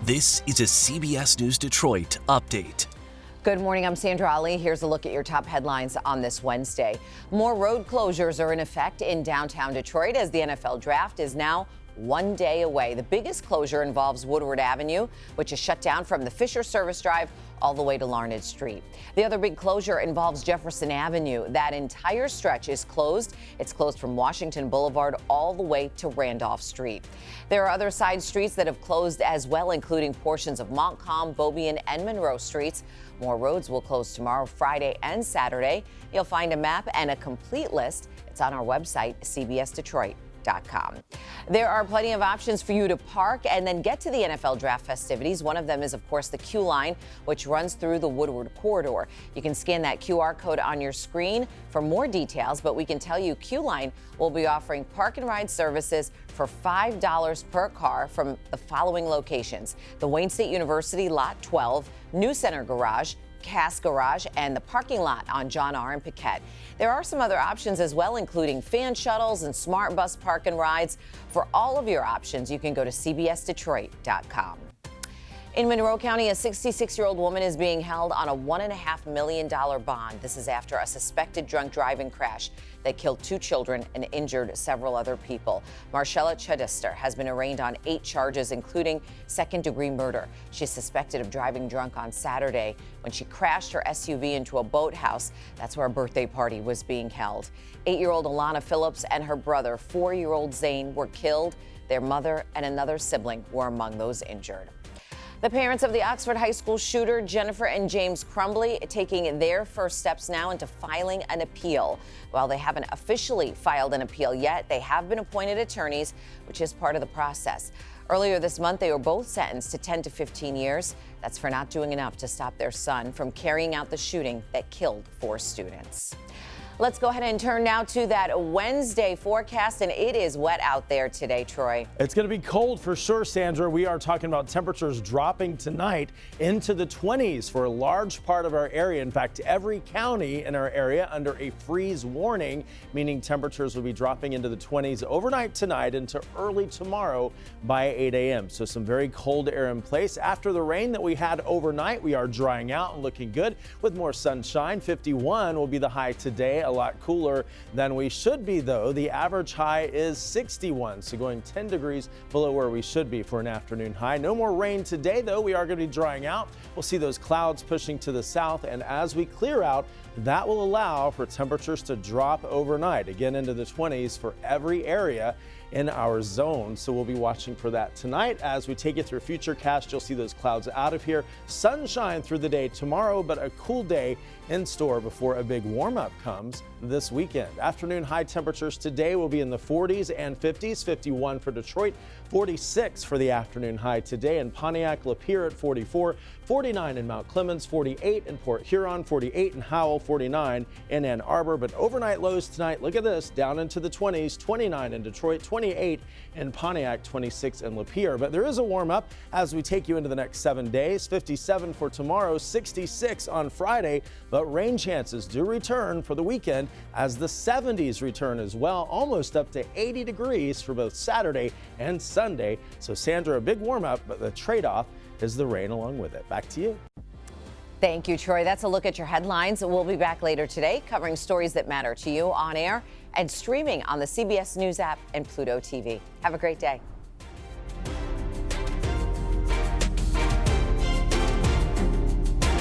This is a CBS News Detroit update. Good morning, I'm Sandra Ali. Here's a look at your top headlines on this Wednesday. More road closures are in effect in downtown Detroit as the NFL draft is now 1 day away. The biggest closure involves Woodward Avenue, which is shut down from the Fisher Service Drive all the way to Larned Street. The other big closure involves Jefferson Avenue. That entire stretch is closed. It's closed from Washington Boulevard all the way to Randolph Street. There are other side streets that have closed as well, including portions of Montcalm, Beaubien, and Monroe Streets. More roads will close tomorrow, Friday, and Saturday. You'll find a map and a complete list. It's on our website, cbsdetroit.com. There are plenty of options for you to park and then get to the NFL draft festivities. One of them is, of course, the Q line, which runs through the Woodward corridor. You can scan that QR code on your screen for more details, but we can tell you Q line will be offering park and ride services for $5 per car from the following locations: the Wayne State University Lot 12, New Center Garage, Cass Garage, and the parking lot on John R. and Paquette. There are some other options as well, including fan shuttles and smart bus park and rides. For all of your options, you can go to cbsdetroit.com. In Monroe County, a 66-year-old woman is being held on a $1.5 million bond. This is after a suspected drunk driving crash that killed 2 children and injured several other people. Marshella Chidester has been arraigned on 8 charges, including second-degree murder. She's suspected of driving drunk on Saturday when she crashed her SUV into a boathouse. That's where a birthday party was being held. 8-year-old Alana Phillips and her brother, 4-year-old Zane, were killed. Their mother and another sibling were among those injured. The parents of the Oxford High School shooter, Jennifer and James Crumbly, taking their first steps now into filing an appeal. While they haven't officially filed an appeal yet, they have been appointed attorneys, which is part of the process. Earlier this month, they were both sentenced to 10 to 15 years. That's for not doing enough to stop their son from carrying out the shooting that killed 4 students. Let's go ahead and turn now to that Wednesday forecast, and it is wet out there today, Troy. It's going to be cold for sure, Sandra. We are talking about temperatures dropping tonight into the 20s for a large part of our area. In fact, every county in our area under a freeze warning, meaning temperatures will be dropping into the 20s overnight tonight into early tomorrow by 8 a.m. So some very cold air in place. After the rain that we had overnight, we are drying out and looking good with more sunshine. 51 will be the high today. A lot cooler than we should be, though. The average high is 61, so going 10 degrees below where we should be for an afternoon high. No more rain today, though. We are going to be drying out. We'll see those clouds pushing to the south, and as we clear out, that will allow for temperatures to drop overnight, again into the 20s for every area in our zone. So we'll be watching for that tonight. As we take you through Futurecast, you'll see those clouds out of here. Sunshine through the day tomorrow, but a cool day in store before a big warm-up comes this weekend. Afternoon high temperatures today will be in the 40s and 50s. 51 for Detroit, 46 for the afternoon high today in Pontiac, Lapeer at 44, 49 in Mount Clemens, 48 in Port Huron, 48 in Howell, 49 in Ann Arbor. But overnight lows tonight, look at this, down into the 20s, 29 in Detroit, 28 in Pontiac, 26 in Lapeer. But there is a warm up as we take you into the next 7 days. 57 for tomorrow, 66 on Friday, but rain chances do return for the weekend as the 70s return as well, almost up to 80 degrees for both Saturday and Sunday. So Sandra, a big warm up, but the trade-off is the rain along with it. Back to you. Thank you, Troy. That's a look at your headlines. We'll be back later today covering stories that matter to you on air and streaming on the CBS News app and Pluto TV. Have a great day.